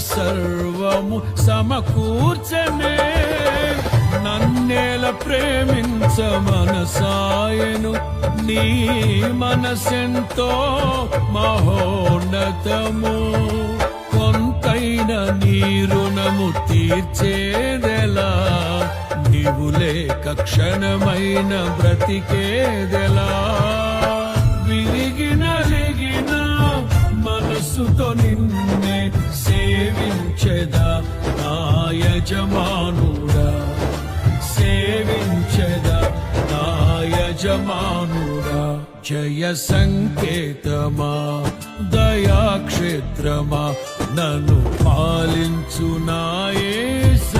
సర్వము సమకూర్చనే నన్నేల ప్రేమించ మనసాయను నీ మనసెంతో మహోన్నతము కొంతైన నీ రుణము తీర్చేదెలా నీవు లేక క్షణమైన బ్రతికేదెలా విరిగిన మనసుతో నిన్నే సేవించెదా నా యజమానుడా సేవించెదా నా యజమానుడా జయ సంకేతమా దయాక్షేత్రమా నన్ను పాలించు నా యేసు